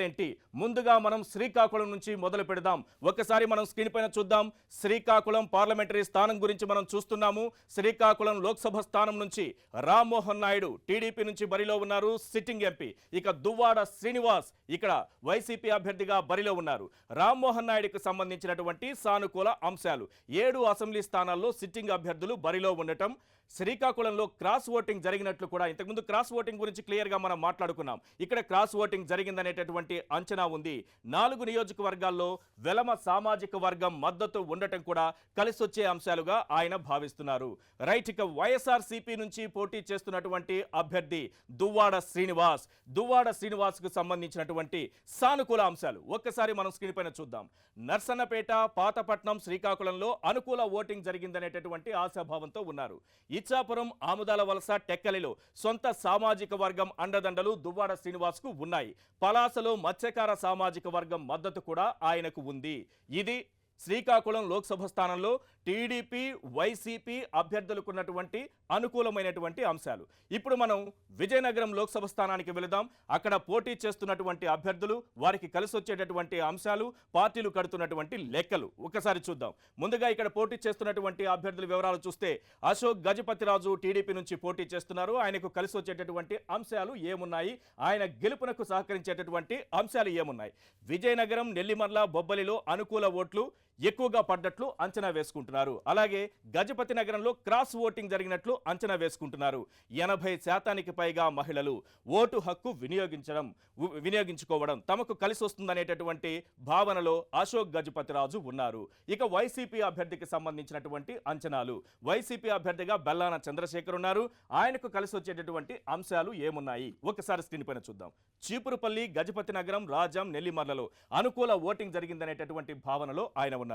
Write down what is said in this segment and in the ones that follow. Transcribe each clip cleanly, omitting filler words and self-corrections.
ఏంటి ముందుగా మనం శ్రీకాకుళం నుంచి మొదలు పెడదాం. ఒకసారి మనం స్క్రీన్ పైన చూద్దాం. శ్రీకాకుళం పార్లమెంటరీ స్థానం గురించి మనం చూస్తున్నాము. శ్రీకాకుళం లోక్సభ స్థానం నుంచి రామ్మోహన్ నాయుడు టీడీపీ నుంచి బరిలో ఉన్నారు, సిట్టింగ్ ఎంపీ. ఇక దువ్వాడ శ్రీనివాస్ ఇక్కడ వైసీపీ అభ్యర్థిగా బరిలో ఉన్నారు. రామ్మోహన్ నాయుడుకు సంబంధించినటువంటి సానుకూల అంశాలు 7 అసెంబ్లీ స్థానాల్లో సిట్టింగ్ అభ్యర్థులు బరిలో ఉండటం, శ్రీకాకుళంలో క్రాస్ ఓటింగ్ జరిగినట్లు కూడా ఇంతకుముందు క్రాస్ ఓటింగ్ గురించి క్లియర్గా మనం మాట్లాడుకున్నాం. ఇక్కడ క్రాస్ ఓటింగ్ జరిగిందనేటటువంటి అంచనా ఉంది. 4 నియోజకవర్గాల్లో వెలమ సామాజిక వర్గం మద్దతు ఉండటం కూడా కలిసొచ్చే అంశాలుగా ఆయన భావిస్తున్నారు. రైట్, ఇక వైఎస్ఆర్సీపీ నుంచి పోటీ చేస్తున్నటువంటి అభ్యర్థి దువ్వాడ శ్రీనివాస్ కు సంబంధించినటువంటి సానుకూల అంశాలు ఒక్కసారి మనం స్క్రీన్ పైన చూద్దాం. నర్సన్నపేట, పాతపట్నం, శ్రీకాకుళంలో అనుకూల ఓటింగ్ జరిగిందనేటటువంటి ఆశాభావంతో ఉన్నారు. ఇచ్చాపురం, ఆముదాల వలస, టెక్కలిలో సొంత సామాజిక వర్గం అండదండలు దువ్వాడ శ్రీనివాస్ కు ఉన్నాయి. పలాసలో మత్స్యకార సామాజిక వర్గం మద్దతు కూడా ఆయనకు ఉంది. ఇది శ్రీకాకుళం లోక్సభ స్థానంలో టీడీపీ, వైసీపీ అభ్యర్థులకు ఉన్నటువంటి అనుకూలమైనటువంటి అంశాలు. ఇప్పుడు మనం విజయనగరం లోక్సభ స్థానానికి వెళదాం. అక్కడ పోటీ చేస్తున్నటువంటి అభ్యర్థులు, వారికి కలిసి వచ్చేటటువంటి అంశాలు, పార్టీలు కడుతున్నటువంటి లెక్కలు ఒకసారి చూద్దాం. ముందుగా ఇక్కడ పోటీ చేస్తున్నటువంటి అభ్యర్థుల వివరాలు చూస్తే అశోక్ గజపతిరాజు టీడీపీ నుంచి పోటీ చేస్తున్నారు. ఆయనకు కలిసి వచ్చేటటువంటి అంశాలు ఏమున్నాయి, ఆయన గెలుపునకు సహకరించేటటువంటి అంశాలు ఏమున్నాయి? విజయనగరం, నెల్లిమర్ల, బొబ్బలిలో అనుకూల ఓట్లు ఎక్కువగా పడ్డట్లు అంచనా వేసుకుంటున్నారు. అలాగే గజపతి నగరంలో క్రాస్ ఓటింగ్ జరిగినట్లు అంచనా వేసుకుంటున్నారు. 80% పైగా మహిళలు ఓటు హక్కు వినియోగించుకోవడం తమకు కలిసి వస్తుందనేటటువంటి భావనలో అశోక్ గజపతిరాజు ఉన్నారు. ఇక వైసీపీ అభ్యర్థికి సంబంధించినటువంటి అంచనాలు, వైసీపీ అభ్యర్థిగా బెల్లాన చంద్రశేఖర్ ఉన్నారు. ఆయనకు కలిసి వచ్చేటటువంటి అంశాలు ఏమున్నాయి ఒకసారి స్క్రీన్ పైన చూద్దాం. చీపురుపల్లి, గజపతి నగరం, రాజం, నెల్లిమర్లలో అనుకూల ఓటింగ్ జరిగిందనేటటువంటి భావనలో ఆయన ఉన్నారు.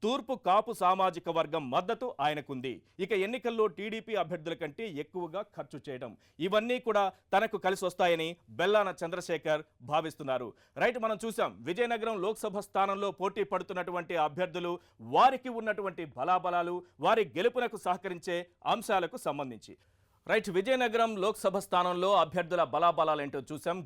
తూర్పు కాపు సామాజిక వర్గం మద్దతు ఆయనకుంది. ఇక ఎన్నికల్లో టీడీపీ అభ్యర్థుల కంటే ఎక్కువగా ఖర్చు చేయడం, ఇవన్నీ కూడా తనకు కలిసి వస్తాయని బెల్లాన చంద్రశేఖర్ భావిస్తున్నారు. రైట్, మనం చూసాం విజయనగరం లోక్సభ స్థానంలో పోటీ పడుతున్నటువంటి అభ్యర్థులు, వారికి ఉన్నటువంటి బలాబలాలు, వారి గెలుపునకు సహకరించే అంశాలకు సంబంధించి. రైట్, విజయనగరం లోక్సభ స్థానంలో అభ్యర్థుల బలాబలాలు ఏంటో చూసాం.